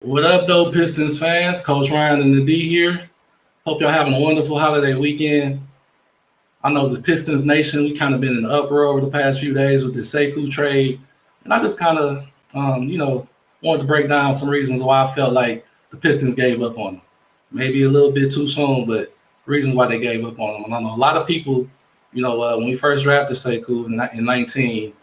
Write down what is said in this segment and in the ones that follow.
What up, though, Pistons fans? Coach Ryan and the D here. Hope y'all having a wonderful holiday weekend. I know the Pistons Nation, we kind of been in an uproar over the past few days with the Sekou trade. And I just kind of, wanted to break down some reasons why I felt like the Pistons gave up on him. Maybe a little bit too soon, but reasons why they gave up on him. And I know a lot of people, when we first drafted Sekou in 19,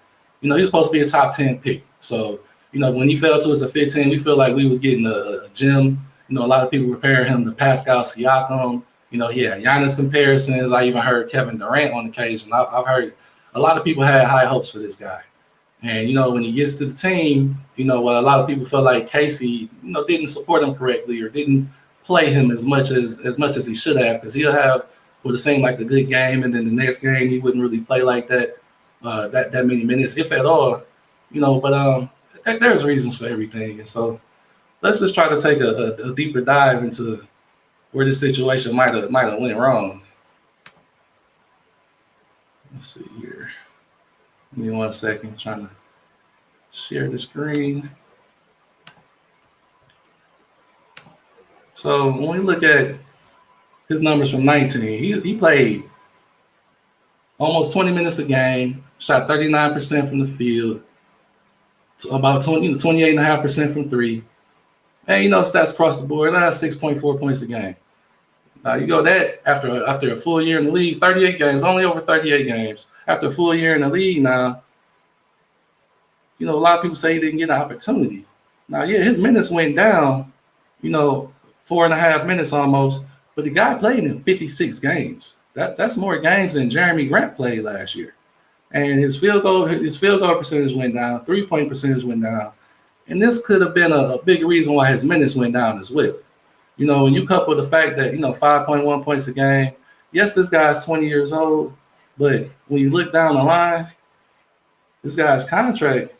he was supposed to be a top 10 pick. So, when he fell to us at 15, we feel like we was getting a gem. A lot of people comparing him to Pascal Siakam. He had Giannis comparisons. I even heard Kevin Durant on occasion. I've heard a lot of people had high hopes for this guy. And, when he gets to the team, a lot of people felt like Casey, didn't support him correctly or didn't play him as much as he should have, because he'll have what it seemed like a good game, and then the next game he wouldn't really play like that, that many minutes, if at all. But there's reasons for everything. And so let's just try to take a deeper dive into where this situation might have went wrong. Let's see here. Give me 1 second. I'm trying to share the screen. So when we look at his numbers from 19, he played almost 20 minutes a game, shot 39% from the field, about 28.5% from three. And stats across the board, that's 6.4 points a game. Now you go that after a full year in the league, 38 games, only over 38 games. After a full year in the league now, a lot of people say he didn't get an opportunity. Now, yeah, his minutes went down, 4.5 minutes almost, but the guy played in 56 games. That's more games than Jeremy Grant played last year. And his field goal percentage went down, 3-point percentage went down. And this could have been a big reason why his minutes went down as well. When you couple the fact that, 5.1 points a game, yes, this guy's 20 years old, but when you look down the line, this guy's contract,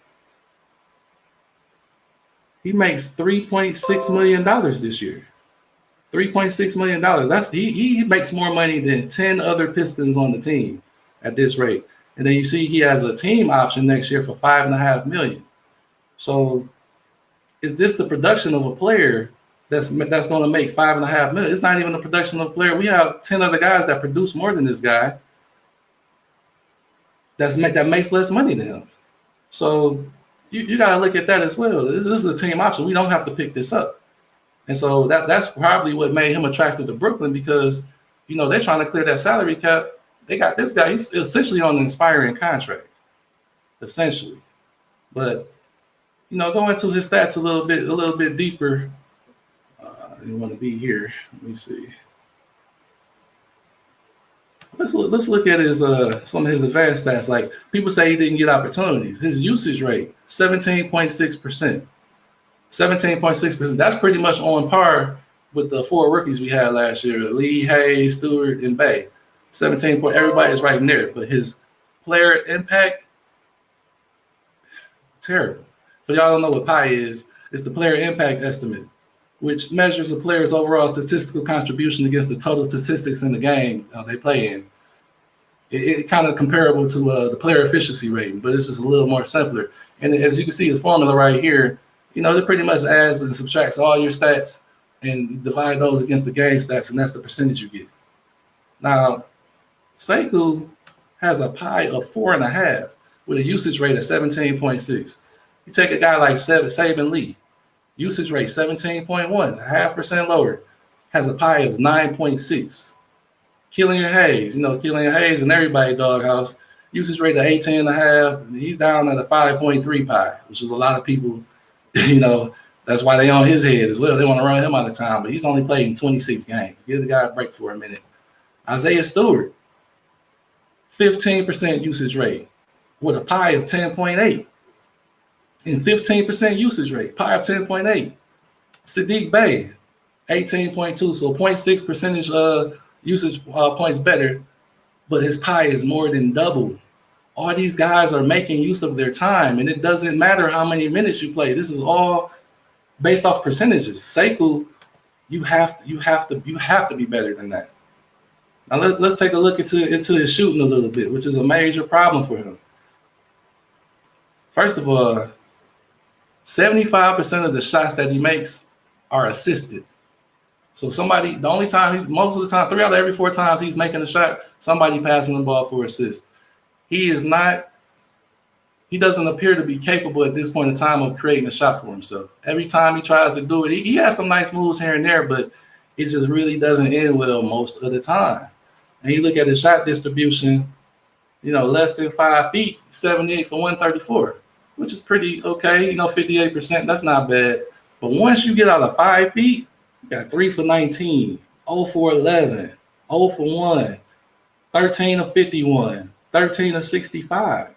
he makes $3.6 million this year. $3.6 million. He makes more money than 10 other Pistons on the team at this rate. And then you see he has a team option next year for $5.5 million. So is this the production of a player that's going to make $5.5 million? It's not even the production of a player. We have 10 other guys that produce more than this guy that makes less money than him. So you got to look at that as well. This is a team option. We don't have to pick this up. And so that's probably what made him attractive to Brooklyn, because, they're trying to clear that salary cap. They got this guy. He's essentially on an expiring contract, essentially. But, going into his stats a little bit deeper. I didn't want to be here. Let me see. Let's look at his some of his advanced stats. Like, people say he didn't get opportunities. His usage rate, 17.6%. 17.6%. That's pretty much on par with the four rookies we had last year: Lee, Hayes, Stewart, and Bay. 17 point. Everybody is right in there, but his player impact, terrible. For y'all don't know what PI is, it's the player impact estimate, which measures a player's overall statistical contribution against the total statistics in the game they play in. It kind of comparable to the player efficiency rating, but it's just a little more simpler. And as you can see, the formula right here, it pretty much adds and subtracts all your stats and divide those against the game stats, and that's the percentage you get. Now, Sekou has a PI of 4.5 with a usage rate of 17.6. You take a guy like Saban Lee, usage rate 17.1, 0.5% lower, has a PI of 9.6. Killian Hayes, Killian Hayes and everybody doghouse, usage rate of 18.5. He's down at a 5.3 PI, which is a lot of people, that's why they on his head as well. They want to run him out of time, but he's only played in 26 games. Give the guy a break for a minute. Isaiah Stewart, 15% usage rate with a PI of 10.8. And 15% usage rate, PI of 10.8. Sadiq Bey, 18.2, so 0.6 percentage usage points better, but his PI is more than double. All these guys are making use of their time, and it doesn't matter how many minutes you play. This is all based off percentages. Sekou, you have to be better than that. Now let's take a look into his shooting a little bit, which is a major problem for him. First of all, 75% of the shots that he makes are assisted. So somebody, the only time most of the time, 3 out of every 4 times he's making a shot, somebody passing the ball for assist. He doesn't appear to be capable at this point in time of creating a shot for himself. Every time he tries to do it, he has some nice moves here and there, but it just really doesn't end well most of the time. And you look at his shot distribution, less than 5 feet, 78 for 134, which is pretty okay. 58%, that's not bad. But once you get out of 5 feet, you got 3 for 19, 0 for 11, 0 for 1, 13 of 51, 13 of 65.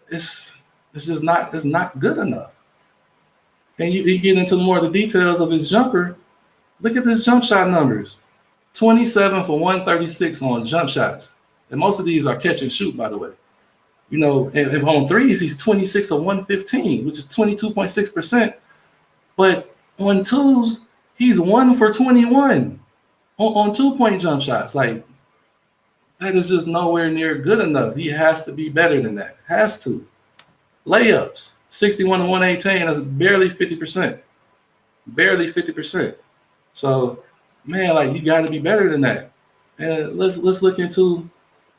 It's just not good enough. And you get into more of the details of his jumper. Look at his jump shot numbers. 27 for 136 on jump shots. And most of these are catch and shoot, by the way. And if on threes, he's 26 of 115, which is 22.6%. But on twos, he's 1 for 21 on 2-point jump shots. Like, that is just nowhere near good enough. He has to be better than that. Has to. Layups, 61 to 118. That's barely 50%. Barely 50%. So, man, you got to be better than that. And let's look into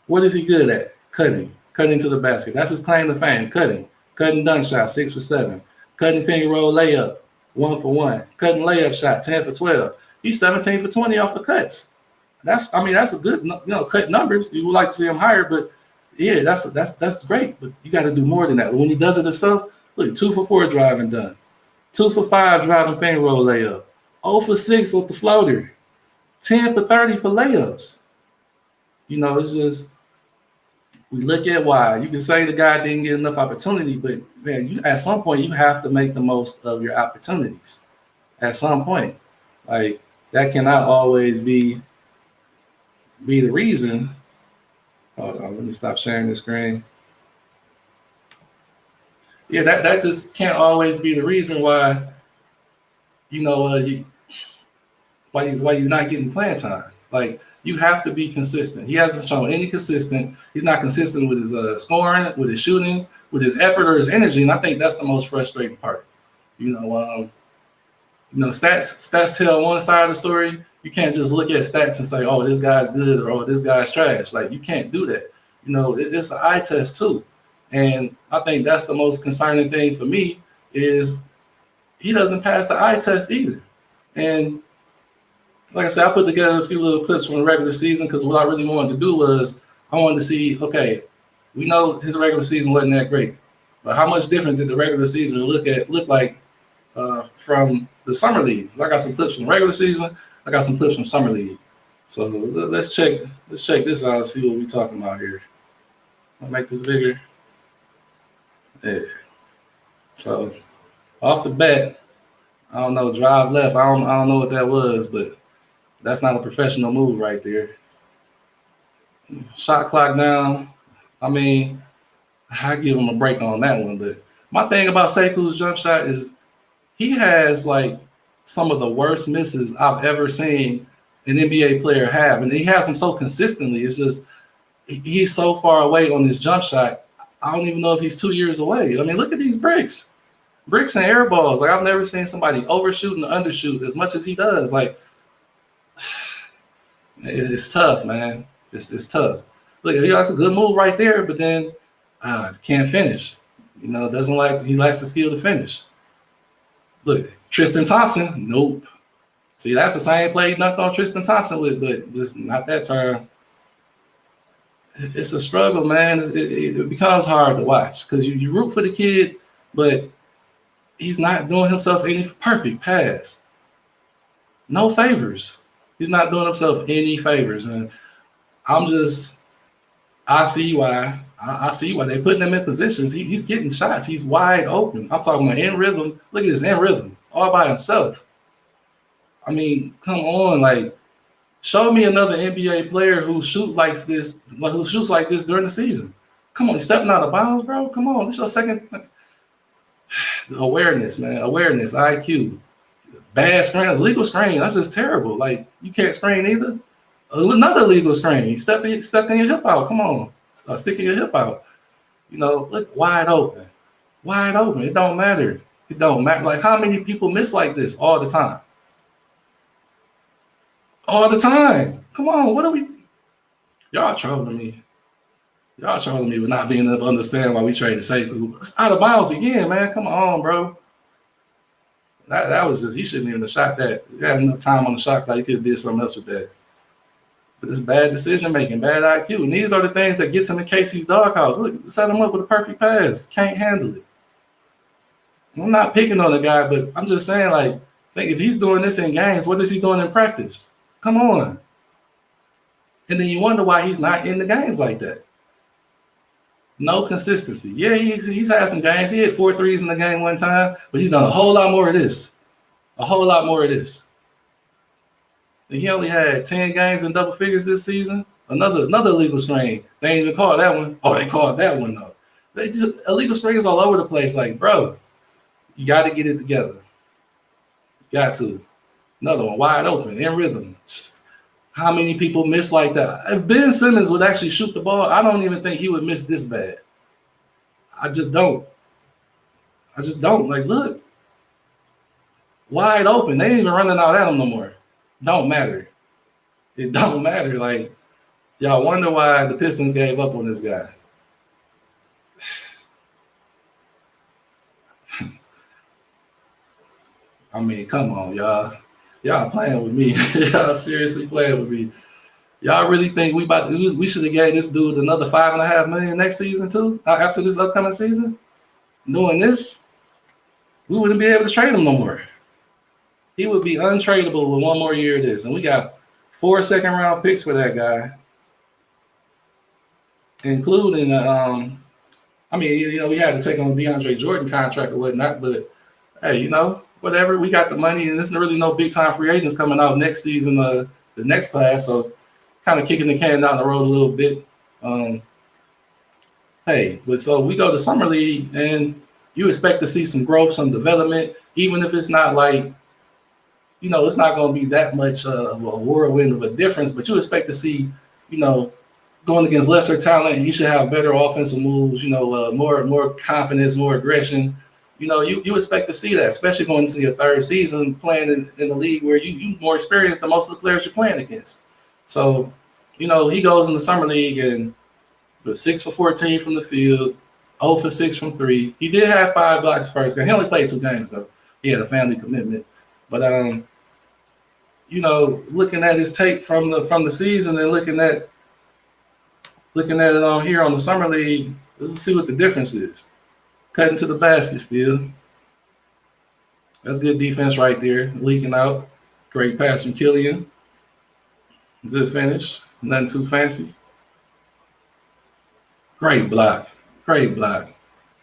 what is he good at? Cutting to the basket. That's his claim to fame. Cutting dunk shot, 6 for 7. Cutting finger roll layup, 1 for 1. Cutting layup shot, 10 for 12. He's 17 for 20 off of cuts. That's a good, cut numbers. You would like to see him higher, but yeah, that's great. But you got to do more than that. When he does it himself, look, 2 for 4 driving done, 2 for 5 driving finger roll layup, 0 for 6 with the floater, 10 for 30 for layups. It's just, we look at why. You can say the guy didn't get enough opportunity, but man, at some point you have to make the most of your opportunities. At some point, that cannot always be the reason. Hold on, let me stop sharing the screen. Yeah, that just can't always be the reason why. Why you're not getting playing time. You have to be consistent. He hasn't shown any consistent. He's not consistent with his scoring, with his shooting, with his effort or his energy, and I think that's the most frustrating part. Stats tell one side of the story. You can't just look at stats and say, "Oh, this guy's good," or "Oh, this guy's trash." You can't do that. It's an eye test too, and I think that's the most concerning thing for me is he doesn't pass the eye test either. And like I said, I put together a few little clips from the regular season because what I really wanted to do was I wanted to see, okay, we know his regular season wasn't that great, but how much different did the regular season look like from the summer league? I got some clips from regular season. I got some clips from summer league. So let's check this out and see what we're talking about here. I'll make this bigger. Yeah. So off the bat, I don't know, drive left. I don't know what that was, but that's not a professional move right there. Shot clock down. I mean, I give him a break on that one. But my thing about Sekou's jump shot is he has some of the worst misses I've ever seen an NBA player have. And he has them so consistently. It's just he's so far away on his jump shot. I don't even know if he's 2 years away. I mean, look at these bricks and air balls. I've never seen somebody overshoot and undershoot as much as he does. It's tough, man. It's tough. Look, that's a good move right there, but then can't finish. He lacks the skill to finish. Look, Tristan Thompson, nope. See, that's the same play he knocked on Tristan Thompson with, but just not that turn. It's a struggle, man. It becomes hard to watch because you root for the kid, but he's not doing himself any perfect pass. No favors. He's not doing himself any favors. And I see why. I see why they're putting him in positions. He's getting shots. He's wide open. I'm talking about in rhythm. Look at this in rhythm, all by himself. I mean, come on, show me another NBA player who shoots like this during the season. Come on, he's stepping out of bounds, bro. Come on, this is your second. Awareness, man. Awareness, IQ. Bad screen, illegal screen. That's just terrible. You can't screen either. Another illegal screen. You stepping your hip out. Come on. Sticking your hip out. Look wide open. Wide open. It don't matter. It don't matter. Like, how many people miss like this all the time? All the time. Come on, what are we? Y'all trolling me. Y'all trolling me with not being able to understand why we traded Sekou. It's out of bounds again, man. Come on, bro. That was just, he shouldn't even have shot that. He had enough time on the shot clock. He could have did something else with that. But it's bad decision making, bad IQ. And these are the things that gets him in Casey's doghouse. Look, set him up with a perfect pass. Can't handle it. I'm not picking on the guy, but I'm just saying, like, think if he's doing this in games, what is he doing in practice? Come on. And then you wonder why he's not in the games like that. No consistency. Yeah, he's had some games. He hit 4 threes in the game one time, but he's done a whole lot more of this. A whole lot more of this. And he only had 10 games in double figures this season. Another illegal screen. They ain't even called that one. Oh, they called that one though. They just illegal screens all over the place. Like, bro, you got to get it together. Got to. Another one wide open in rhythm. How many people miss like that? If Ben Simmons would actually shoot the ball, I don't even think he would miss this bad. I just don't. Like, look. Wide open. They ain't even running out at him no more. Don't matter. It don't matter. Like, y'all wonder why the Pistons gave up on this guy. I mean, come on, y'all. Y'all playing with me. Y'all seriously playing with me. Y'all really think we should have gave this dude another $5.5 million next season too? After this upcoming season? Doing this? We wouldn't be able to trade him no more. He would be untradeable with one more year of this. And we got 4 second-round picks for that guy. Including, we had to take on the DeAndre Jordan contract or whatnot, but hey, whatever. We got the money, and there's really no big-time free agents coming out next season, the next class, so kind of kicking the can down the road a little bit. So we go to Summer League, and you expect to see some growth, some development, even if it's not like, it's not going to be that much of a whirlwind of a difference, but you expect to see, going against lesser talent, you should have better offensive moves, more confidence, more aggression. You expect to see that, especially going into your third season playing in the league where you more experienced than most of the players you're playing against. So, he goes in the Summer League and was 6 for 14 from the field, 0 for 6 from 3. He did have 5 blocks first game. He only played 2 games, though. He had a family commitment. But, looking at his tape from the season and looking at it on here on the Summer League, let's see what the difference is. Cutting to the basket still. That's good defense right there. Leaking out. Great pass from Killian. Good finish. Nothing too fancy. Great block.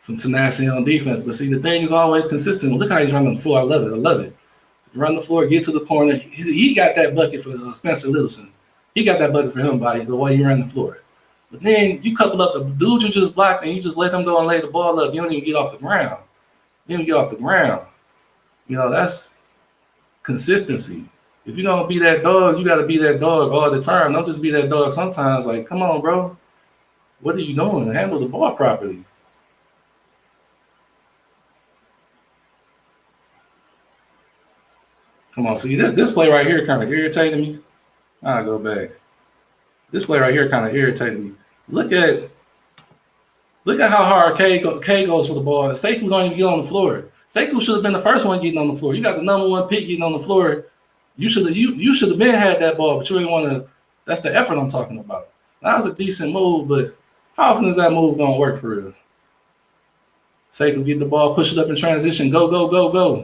Some tenacity on defense. But see, the thing is always consistent. Look how he's running the floor. I love it. Run the floor, get to the corner. He got that bucket for Spencer Littleson. He got that bucket for him by the way he ran the floor. But then you couple up the dude you just blocked and you just let him go and lay the ball up. You don't even get off the ground. That's consistency. If you're going to be that dog, you got to be that dog all the time. Don't just be that dog sometimes. Like, come on, bro. What are you doing? Handle the ball properly. Come on. See, this play right here kind of irritated me. I'll go back. This play right here kind of irritated me. Look at how hard K goes for the ball. Sekou don't even get on the floor. Sekou should have been the first one getting on the floor. You got the number 1 pick getting on the floor. You should have been had that ball, but you didn't want to. That's the effort I'm talking about. That was a decent move, but how often is that move gonna work for real? Sekou get the ball, push it up in transition, go.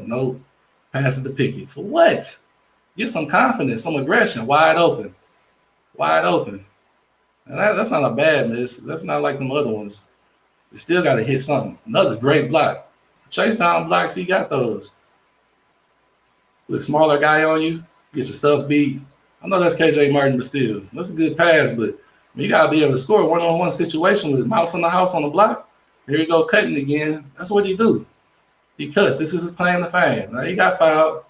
No, pass it to Pickett. For what? Get some confidence, some aggression, wide open. And that's not a bad miss. That's not like them other ones. You still got to hit something. Another great block. Chase down blocks, he got those. With a smaller guy on you, get your stuff beat. I know that's KJ Martin, but still, that's a good pass. But you got to be able to score a one-on-one situation with mouse on the house on the block. Here you go, cutting again. That's what he do. He cuts. This is his claim to fame. Now he got fouled.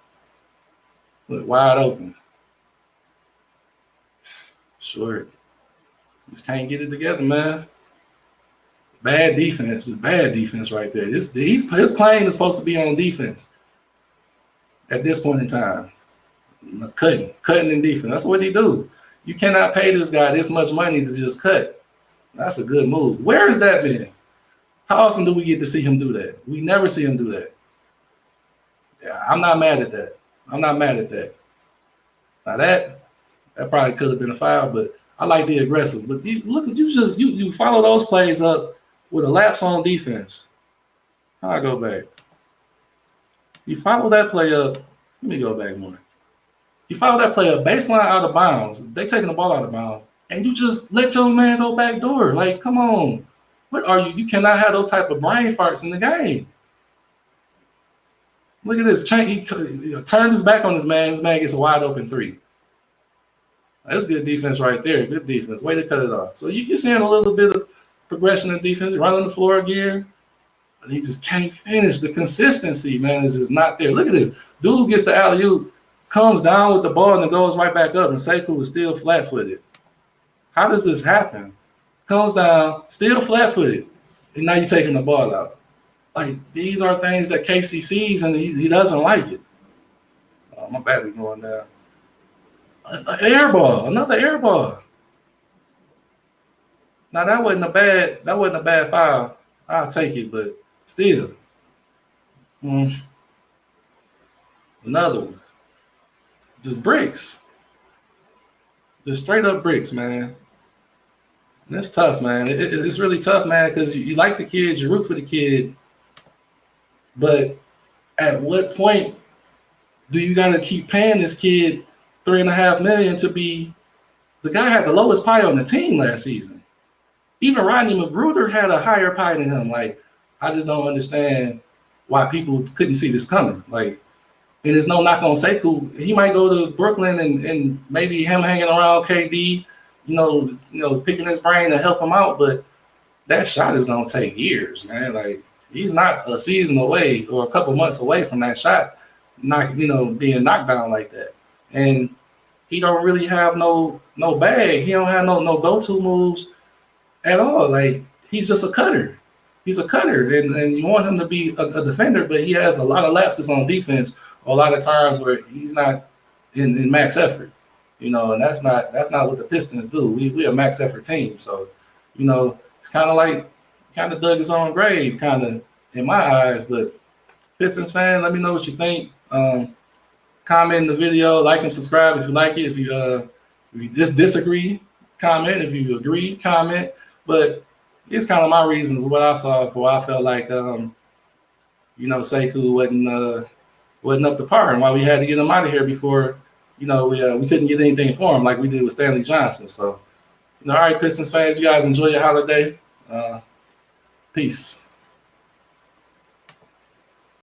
Look, wide open. Short. Just can't get it together, man. Bad defense, just bad defense right there. His claim is supposed to be on defense at this point in time. Cutting in defense. That's what he do. You cannot pay this guy this much money to just cut. That's a good move. Where has that been? How often do we get to see him do that? We never see him do that. Yeah, I'm not mad at that. I'm not mad at that. Now that probably could have been a foul, but I like the aggressive. But you follow those plays up with a lapse on defense. How I go back? You follow that play up. Let me go back more. You follow that play up, baseline out of bounds. They taking the ball out of bounds, and you just let your man go back door. Like, come on. What are you? You cannot have those type of brain farts in the game. Look at this. He turned his back on his man. His man gets a wide open three. That's good defense right there. Good defense. Way to cut it off. So you're seeing a little bit of progression in defense. Running the floor again. But he just can't finish. The consistency, man, is just not there. Look at this. Dude gets the alley-oop, comes down with the ball, and then goes right back up. And Sekou is still flat-footed. How does this happen? Comes down, still flat-footed, and now you're taking the ball out. Like, these are things that Casey sees, and he doesn't like it. Oh, my battery going down. An air ball, another air ball. Now that wasn't a bad foul. I'll take it, but still. Another one. Just bricks. Just straight up bricks, man. And it's tough, man. It's really tough, man, because you like the kid, you root for the kid. But at what point do you got to keep paying this kid $3.5 million to be the guy had the lowest pie on the team last season? Even Rodney McGruder had a higher pie than him. Like, I just don't understand why people couldn't see this coming. Like, and there's no knock on Sekou. He might go to Brooklyn and maybe him hanging around KD, you know, picking his brain to help him out. But that shot is gonna take years, man. Like, he's not a season away or a couple months away from that shot, being knocked down like that. And he don't really have no bag. He don't have no go-to moves at all. Like, he's just a cutter. He's a cutter, and you want him to be a defender, but he has a lot of lapses on defense, a lot of times where he's not in max effort, and that's not what the Pistons do. We a max effort team, so it's kind of dug his own grave, kind of in my eyes. But Pistons fan, let me know what you think. Comment in the video, like and subscribe if you like it. If you disagree, comment. If you agree, comment. But it's kind of my reasons, what I saw for why I felt like Sekou wasn't up to par, and why we had to get him out of here before we couldn't get anything for him like we did with Stanley Johnson. So all right, Pistons fans, you guys enjoy your holiday. Peace.